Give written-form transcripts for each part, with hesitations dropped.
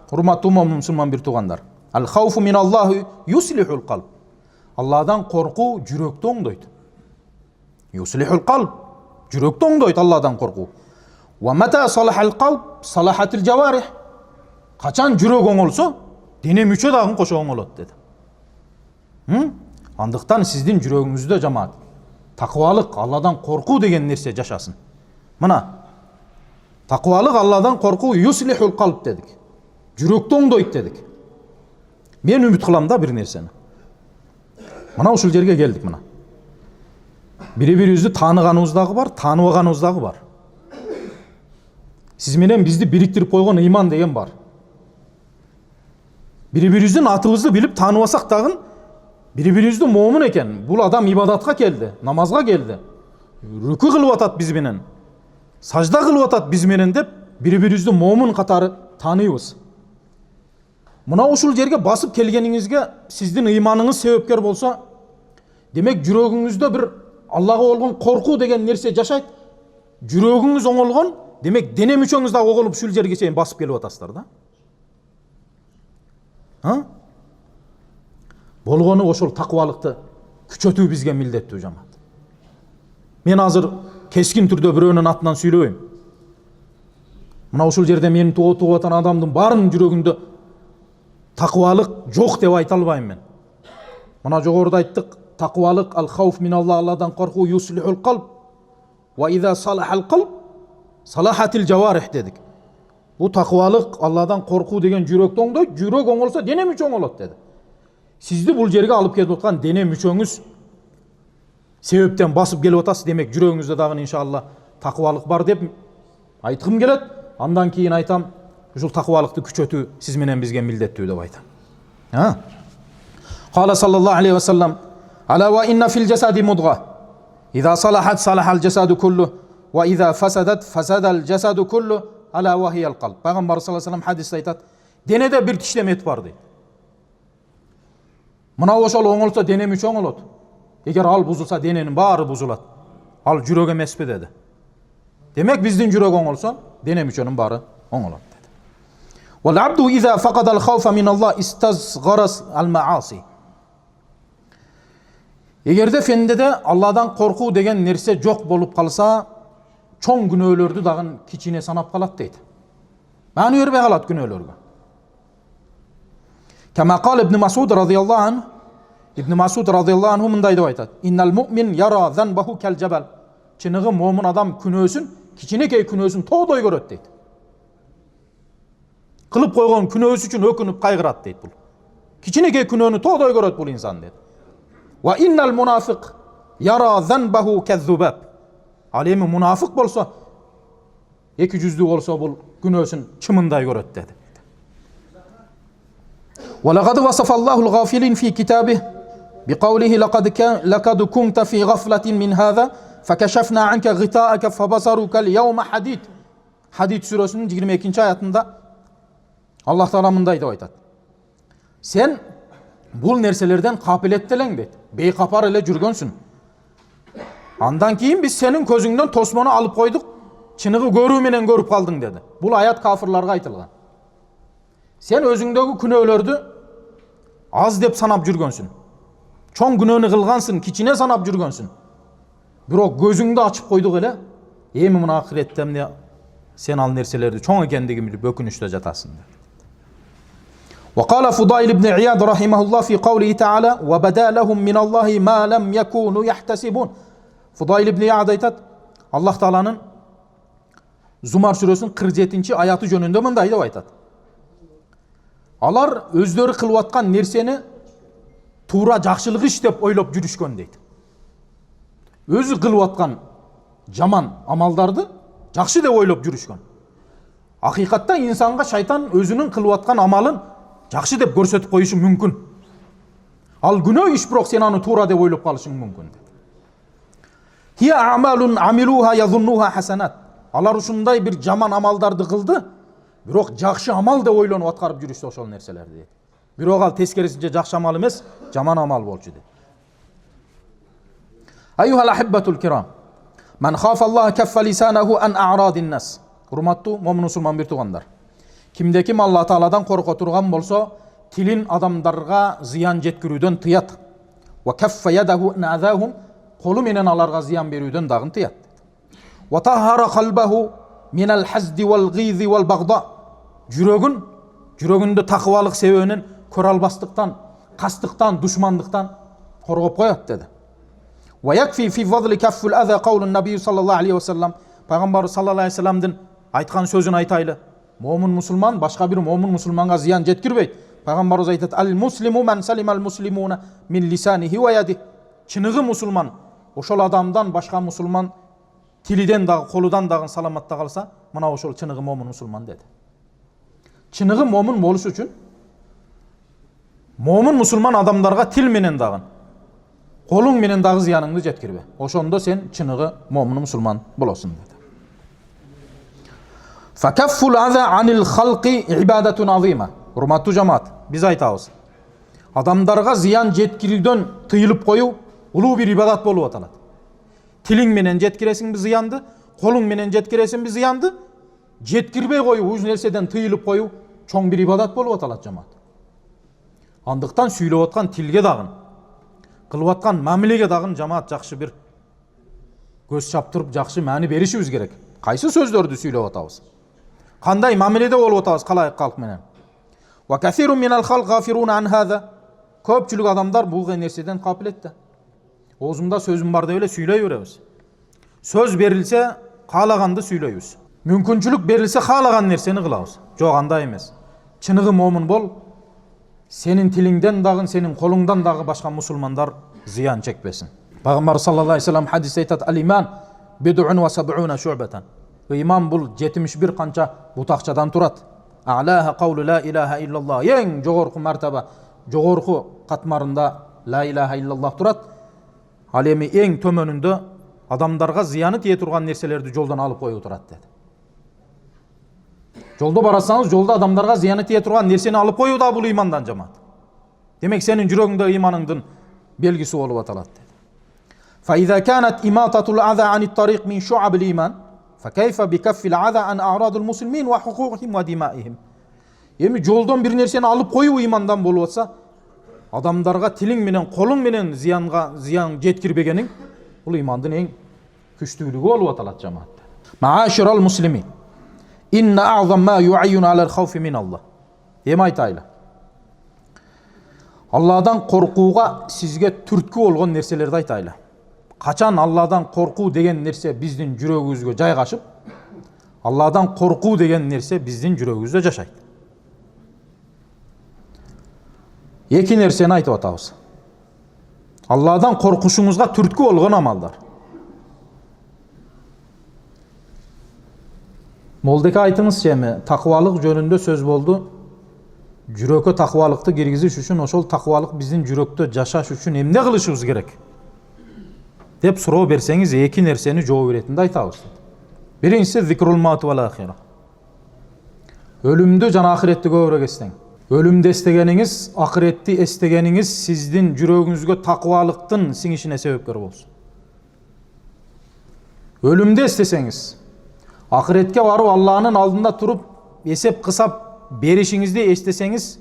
Hurmatlı Müslüman bir tuğanlar. Al khawfu min Allahi yuslihul qalb. Allah'dan korku yürekte oңдойт. Yuslihul qalb. Yürekte oңдойт Allah'dan korku. Wa mata salahal qalb salahatil jawarih. Kaçan yürek oңolsa, dene müçe dagın koşa oңolot dedi. Andıktan sizdin yüreğinizde cemaat takvalık, Allah'dan korku degen nerse yaşasın. Mına takvalık, Allah'dan korku yuslihul qalb dedik. Yürekte oңдойт dedik. Men ümit kılam da bir nerseni. Mına uşul жерге geldik mına. Biri-birimizni tanıganımızdağı var, tanımaganımızdağı var. Siz menen bizdi biriktirip koygan iman degen var. Biri-birimizin atımızды bilip tanımasak dagın biri-birimizdi momin eken. Bul adam ibadatga geldi, namazga geldi. Rükû kılıp atat biz menen. Sajda kılıp atat biz menen dep biri-birimizdi momin katarı tanıyız. Mına uşul жерге basıp kelgeningizge sizdin imanınız sebepker bolsa, demek yüreğinizde bir Allah'a olgun korku degen nerse yaşayt. Yüreğiniz oңolgon, demek dene müçöңüz da oğulup şul жерге çeyин basıp kelip atasыздар da. Ha? Болгону ошол такыбалыкты күчөтүү бизге милдеттүү жамаат. Мен азыр кескин түрдө бирөөнүн атынан сүйлөбөйм. Мына ушул жерде менин тугуп атан адамдын баарынын жүрөгүндө такыбалык жок деп айта албайм мен. Мына жогоруда айттык, такыбалык ал хауф мин Аллах'dan коркуу юслихул qalb ва иза салахал qalb салахатил жаварих дедик. Bu takvalık Allah'dan korku degen yürekte oңдойт, жүрөк оңолса дене мүчө оңолот dedi. Sizdi bul жерге alıp келип аткан дене мүчөңүз себептен басып келип атасыз, демек жүрөгүңүздө дагы иншалла таквалык бар деп айткым келет. Андан кийин айтам, ушул таквалыкты күчөтүү сиз менен бизге милдеттүү деп айтам. Кала саллаллаху алейхи ва саллям, ала ва инна фил жасади мудга. Иза салахат салахал жасаду куллу ва иза фасадат фасадал жасаду куллу. Ala vahiyel kalb. Peygamber sallallahu aleyhi ve sellem hadiste aytat. Denede bir tişlem et var deydi. Mına oşal oңolsa dene müç oңolot. Eger al buzulsa denenin bari buzulat. Al jürög emespi dedi. Demek bizdin jürög oңolsa dene müçönün bari oңolot dedi. Wal abdu iza faqadal khawfa min Allah istazgharas al maasi. Egerde fendede Allah'dan korku degen nerse jok bolup kalsa, çoğun günöөлөрдү dagın kiçine sanap kalat deydi. Mani örbe kalat günöөлөрgө. Kama qal İbn Mas'ud radıyallahu anh, İbn Mas'ud radıyallahu anh mınday dep aytat. İnnal mu'min yara zanbahu kel jabal. Çınıgı momin adam күнөөсүn, kiçinekey күнөөсүn тоодой көрөт deydi. Kılıp koygan күнөөсү үчүн өкүнүp кайгырат deydi bul. Kiçinekey күнөөнү тоодой көрөt bul insan deydi. Wa innal munafiq yara zanbahu kezzubab. Alemi münafık bolsa, iki yüzlü olsa bul günösün çımınday göröt dedi. وَلَقَدْ وَصَفَ اللّٰهُ الْغَافِلِينَ فِي كِتَابِهِ بِقَوْلِهِ لَقَدْ كُنْتَ فِي غَفْلَةٍ مِنْ هَذَا فَكَشَفْنَا عَنْكَ غِطَاءَكَ فَبَصَرُكَ الْيَوْمَ حَدِيدٌ. Hadid suresinin 22. ayatında Allah Teala mınday dep aytat. Sen bul nerselerden kapiletteleň deydi. Beykapar ele jürgönsün. Andan keyin biz senin közüңden tosmonu alıp koyduk, çınıgı görүү menen görüp kaldың dedi. Bul ayat kafirlarga aytılgan. Sen özüңdögü күнөөлөрдү az dep sanap jürgönsün. Çoң günöөнү kılgansın, kiçine sanap jürgönsün. Bирок gözüңdü açıp koyduk ele, эми мына ахиретте sen al nerselerdi çoң ekendigi bilip ökүнүчтө жатасың dedi. وقال فضيل بن عياض رحمه الله في قوله تعالى وبدا لهم من الله ما لم يكونوا يحتسبون. Fudayl ibn İyad aytat, Allah Taala'nın Zumar suresinin 47. ayatı jönünde mınday dep aytat. Alar özleri kılıp atkan nerseni tuura jakşılık iş dep oylop жүрүшкөн deydi. Özü kılıp atkan jaman amaldardı jakşı dep oylop жүрүшкөн. Hakikatta insanga şaytan özünün kılıp atkan amalın jakşı dep көрсөтүp koyuşu mümkün. Al günөө iş bирок sen аны tuura dep oylop kalışың mümkün. Hiya a'malun amiluha yazunnuha hasanat. Alar uşunday bir jaman amaldardı kıldı. Bирок jakşı amal dep oylonуп atkarıp жүрүштү ошол нерселерди дейт. Бирок ал тескерисинче jakşı amal эмес, jaman amal болчу дейт. Ayyuhal ahibbatul kiram. Man khafa Allah kaffa lisanehu an a'radin nas. Hurmatlı momin musulman bir tuğanlar. Kimde kim Allah Taala'dan korku turgan bolsa, tilin adamlarga ziyan jetkirүүдөн tıyat. Wa kaffa yadahu na'zahum, kolu menen alarga ziyan berүүдөн dagın tıyat. Wa tahhara qalbahu min al-hazd wal-ghiz wal-baghdha. Жүрөгүндө такыбалык себебинен көрө албастыктан, кастыктан, душмандыктан коргоп коёт dedi. Wa yakfi fi fadli kafful adha qawlun nabiy sallallahu aleyhi ve sellem. Peygamber sallallahu aleyhi ve sellem'din aytkan sözün aytaylı. Momin musulman başka bir momin musulmanга ziyan jetkirбейт. Peygamberimiz aytат: "Al muslimu man salimal muslimuna min lisanihi ve yadihi." Çınığı musulman oşol adamdan başka musulman tiliden dagı, koludan dagı salamatda kalsa, mına oşol çınığı momin musulman dedi. Çınığı momin boluş üçün momin musulman adamlarga til menen dagın, kolun menen dagı ziyanыңды jetkirbe. Oşondo sen çınığı momin musulman bolosun dedi. Fakafful aza anil halqi ibadetun azima. Hurmatlı cemaat, biz aytабыз. Adamlarga ziyan jetkirүүдөн tıyılıp koyu uluu bir ibadat bolup atalat. Tilin menen jetkiresin bir ziyandı, kolun menen jetkiresin bir ziyandı. Jetkirбей koyu, uç nerseden tıyılıp koyu çoң bir ibadat bolup atalat cemaat. Andıktan süйлөп atkan tilge dagın, kılıp atkan mamilege dagın cemaat jakşı bir göz çaptırıp jakşı mani berişimiz gerek. Kayсы sözdөрдү süйлөп atабыз? Kanday mamilede bolup atабыз kalayık kalk menen? Wa kathirun minal halq gafirun an hada. Köpçülük adamlar bu nerseden gafil etdi. Ozumda sözüm var öyle süyleyörebиz. Söz berilse kalaganды süyleyüz. Mümkünçülük berilse kalagan nerseni kılabız. Jok андай emes. Çınığı momin bol. Senin tilinden dagın, senin kolundan dagı başka musulmanlar ziyan çekmesin. Peygamber sallallahu aleyhi ve sellem hadiste aytat: "Al iman bid'un ve sab'una şu'batan." Ve iman bul 71 kança butakçadan turat. A'laha qawlu la ilaha illallah. Eng jogorku martaba, jogorku katmarında la ilaha illallah turat. Al emi eng tömönündө adamlarga ziyanı tiye turgan nerselerdi joldan alıp koyup turat dedi. Jolda barasanız jolda adamlarga ziyanı tiye turgan nerseni alıp koyup da bul imandan cemaat. Demek senin жүрөгүңдө imanыңдын belgisi bolup atalat dedi. Fa iza kanat imatatul aza anit tariq min şu'abil iman. Fakayfa bikaffil aza an a'radul muslimin ve huquqihim ve dimaihim. Emi joldan bir nerseni alıp koyup imandan bolup atsa, adamlarga tilin menen, kolun menen ziyan jetkirbegenin bul imandın eng küçtүүлügü bolup atalat cemaat. Ma'ashiral muslimin. İnne a'zam ma yu'ayyun alal khawfi min Allah. Emi aytaylı. Allah'dan korkuğa sizge türtkü olgan nerselerdi aytaylı. Kaçan Allah'dan korku degen nerse bizdin жүрөгүбүzгө жайгашып, Allah'dan korku degen nerse bizdin жүрөгүбүздө жашайт. Эки нерсени айтып атабыз. Allah'dan korkuşuңузга түрткү болгон амалдар. Молдеке айтыңызчы эми такыбалык жөнүндө сөз болду. Жүрөккө такыбалыкты киргизиш үчүн ошол такыбалык биздин жүрөктө жашаш үчүн эмне кылышыбыз керек? Деп суроо берсеңиz эки нерсени жооп беретинди айтабыз. Биринчиси зикрул маут вал ахира. Ölümdü жана ахиретти көбүрөөк эстең. Ölümdü эстегениңиz, ахиретти эстегениңиz сиздин жүрөгүңүзгө такыбалыктын сиңишине себепкер болсун. Ölümdü эстесеңиз, ахиретке барып Алланын алдында туруп эсеп кысап беришиңизди эстесеңиз,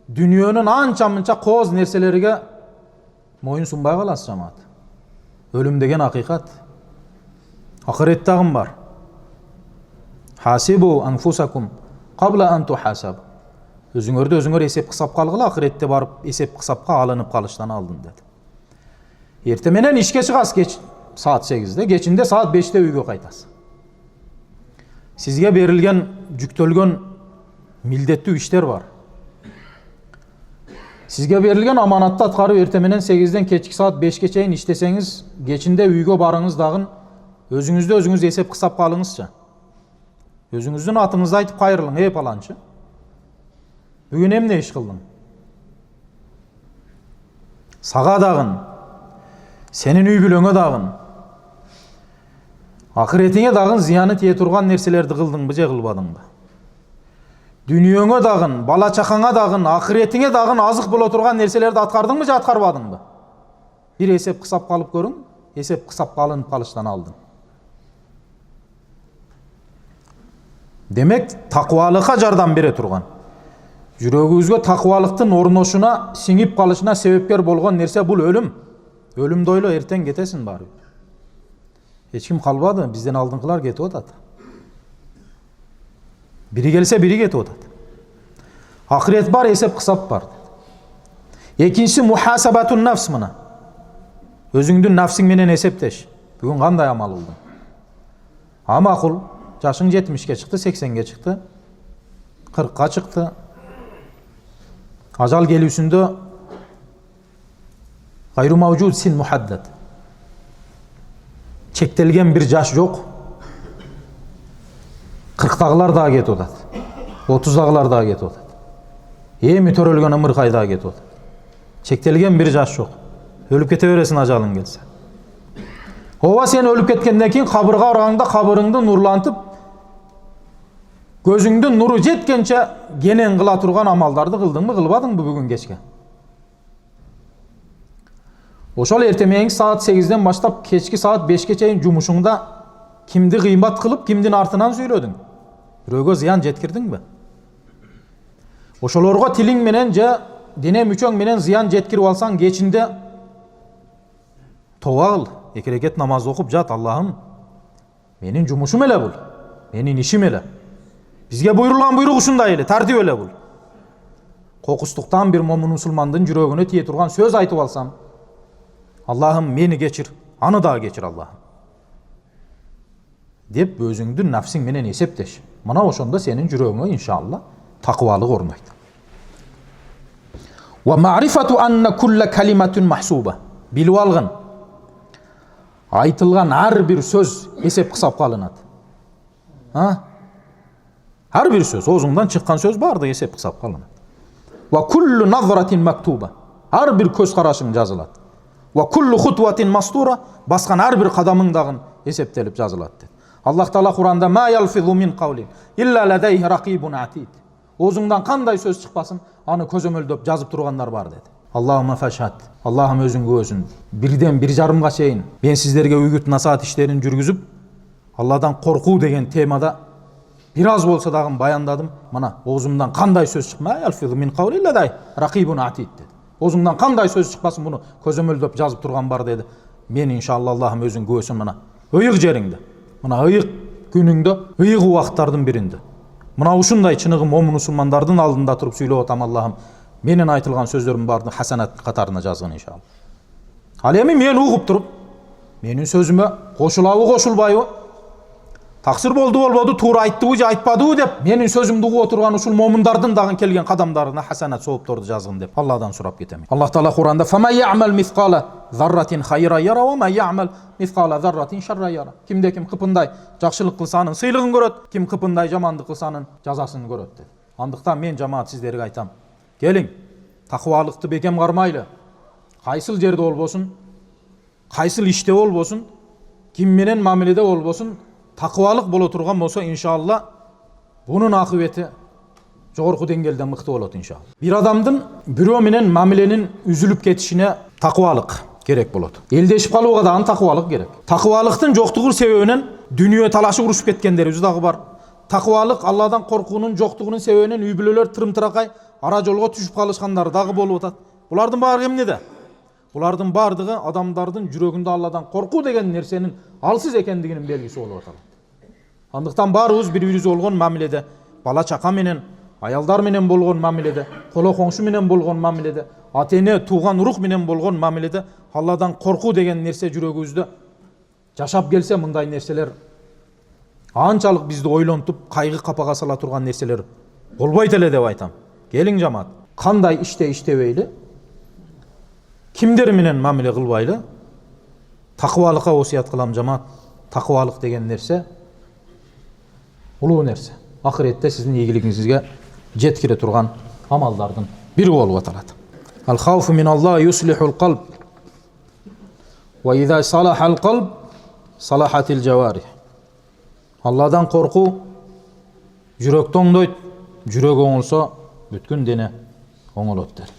дүнүйөнүн анча-мынча кооз нерселерге моюн сунбай каласыз жамаат. Ölüm деген акыйкат. Ахирет дагы бар. Хасибу анфусакум кабла ан тухасаб. Өзүңөрдү өзүңөр эсеп кысап калгыла, ахиретте барып эсеп кысапка алынып калыштан алдын деди. Эрте менен ишке чыгасыз кеч саат 8-де, кечинде саат 5-те үйгө кайтасыз. Сизге берилген, жүктөлгөн милдеттүү иштер бар. Sizge berilgen amanatты atkарып эрте менен 8-ден кечки саат 5-ке чейин иштесеңиз, кечинде үйгө барыңыз дагы өзүңүздү өзүңүз эсеп кысап калыңызчы. Өзүңүздүн атыңызды айтып кайрылың, паланчы. Бүгүн эмне иш кылдың? Сага дагын, сенин үй бүлөңө дагын, ахиретиңе дагы зыяны тие турган нерселерди кылдыңбы же кылбадыңбы? Дүнүйөңө дагын, бала чакаңа дагын, ахиретиңе дагын азык боло турган нерселерди аткардыңбы же аткарбадыңбы? Бир эсеп кысап калып көрүң, эсеп кысап калынып калыштан алдын. Демек, тақуалыққа жардам бере тұрған. Жүрегіңізге тақуалықтың орношуна, сіңіп қалышына себепкер болған нәрсе бұл өлім. Өлімді ойло, ертең кетесің барып. Ешкім қалбады, бізден алдыңғылар кетіп отады. Бірі келсе, бірі кетіп отады. Ақырет бар, есеп қысап бар. Екіншісі мухасабатун нафс мына. Өзіңдің нафсіңменен есептеш. Бүгін қандай амал болдың? Амақұл, жашың 70-ке шықты, 80-ге шықты, 40-қа шықты. Ажал келүүсүндө гайру мавжуд син мухаддад. Чектелген bir жаш жок. 40-дагылар да кетип атат. 30-дагылар да кетип атат. Эми төрөлгөн ымыркай да кетип атат. Чектелген bir жаш жок. Өлүп кете бересиң ажалың келсе. Ооба сен өлүп кеткенден кийин кабырга барганда кабырыңды нурлантып, көзүңдүн нуру жеткенче кенен кыла турган амалдарды кылдыңбы, кылбадыңбы бүгүн кечке? Ошол эртемең саат 8-ден баштап кечки саат 5-ке чейин жумушуңда кимди кыймат кылып, кимдин артынан сүйлөдүң? Бирөөгө зыян жеткирдиңби? Ошолорго тилиң менен же дене мүчөң менен зыян жеткирип алсаң, кечинде тооба кыл, 2 рекет намаз окуп жат. Аллахым, менин жумушум эле бул, менин ишим эле. Бизге буйрулган буйрук ушундай эле, тартип эле бул. Кокустуктан бир момун мусулмандын жүрөгүнө тие турган сөз айтып алсам, Аллахым, мени кечир, аны да кечир Аллахым. Деп өзүңдүн нафсиң менен эсептеш. Мына ошондо сенин жүрөгүңө иншалла такыбалык орнойт. Ва ма'рифату анна кулла калиматун махсуба. Билип алгын. Айтылган ар бир сөз эсеп кысап калынат. Ар бир сөз, оозуңдан чыккан сөз барды эсеп кысап калынат. Ва куллу назратин мактуба. Ар бир көз карашың жазылат. Ва куллу хутватин мастура. Баскан ар бир кадамың дагы эсептелип жазылат деп. Аллах Таала Куранда ма ялфизу мин кавлин илля ладайхи рақибун атид. Оозуңдан кандай сөз чыкпасын, аны көзөмөлдөп жазып тургандар бар деди. Аллахума фашхад. Аллахым өзүң көзүн. Бирден 1,5-га чейин мен сиздерге үгүт насаат иштерин жүргүзүп, Алладан коркуу деген темада бир аз болсо дагы баяндадым. Мына оозумдан кандай сөз чыкма, ялфизу мин кавлин илля ладайхи рақибун атид деди. Оозуңдан кандай сөз чыкпасын, буну көзөмөлдөп жазып турган бар деди. Мен иншалла Аллахым өзүң көсүн мына ыйык жериңде. Мына ыйык күнүңдө, ыйык убактардын биринде. Мына ушундай чыныгы момун мусулмандардын алдында туруп сүйлөп атам. Аллахым, менин айтылган сөздөрүм барды хасанат катарына жазгын иншалла. Ал эми мен угуп туруп, менин сөзүмө кошулабы, кошулбайбы, таксир болду болбоду, туура айттыбы же айтпадыбы деп менин сөзүмдү угуп отурган ушул момундардын дагы келген кадамдарына хасанат соопторду жазгын деп Алладан сурап кетем. Аллах Таала Куранда фама я'мал мисқала зарратин хайра яра ва ма я'мал мисқала зарратин шарра яра. Кимде ким кыпындай жакшылык кылсанын сыйлыгын көрөт, ким кыпындай жамандык кылсанын жазасын көрөт деп. Андыктан мен жамаат сиздерге айтам. Келиң, такыбалыкты бекем кармайлы. Кайсыл жерде болбосун, кайсыл иште болбосун, ким менен мамиледе болбосун, такыбалык боло турган болсо иншалла бунун акыбети жогорку деңгээлде мыкты болот иншалла. Бир адамдын бирөө менен мамиленин үзүлүп кетишине такыбалык керек болот. Элдешип калууга дагы такыбалык керек. Такыбалыктын жоктугу себебинен дүнүйө талашып урушуп кеткендерибиз дагы бар. Такыбалык Алладан коркуунун жоктугунун себебинен үй бүлөлөр тырым-тыракай ара жолго түшүп калышкандар дагы болуп атат. Булардын баары эмнеде? Булардын бардыгы адамдардын жүрөгүндө Алладан коркуу деген нерсенин алсыз экендигинин белгиси болуп атат. Андыктан баарыбыз бири-бирибиз болгон мамиледе, бала чака менен, аялдар менен болгон мамиледе, коло коңшу менен болгон мамиледе, ата-эне, тууган урук менен болгон мамиледе Алладан коркуу деген нерсе жүрөгүбүздө жашап келсе, мындай нерселер анчалык бизди ойлонтуп, кайгы капага сала турган нерселер болбойт эле деп айтам. Келиң жамаат, кандай иште иштебейли, кимдер менен мамиле кылбайлы, такыбалыкка осуят кылам жамаат. Такыбалык деген нерсе улуу нерсе. Акыретте сиздин ийгилигиңизге жеткире турган амалдардын бири болуп аталат. Ал хауфу мин Аллах юслихул калб. Ва иза салахал калб салахатил жаварих. Алладан коркуу жүрөктө оңдойт, жүрөк оңолсо бүткүн дене оңолот дер.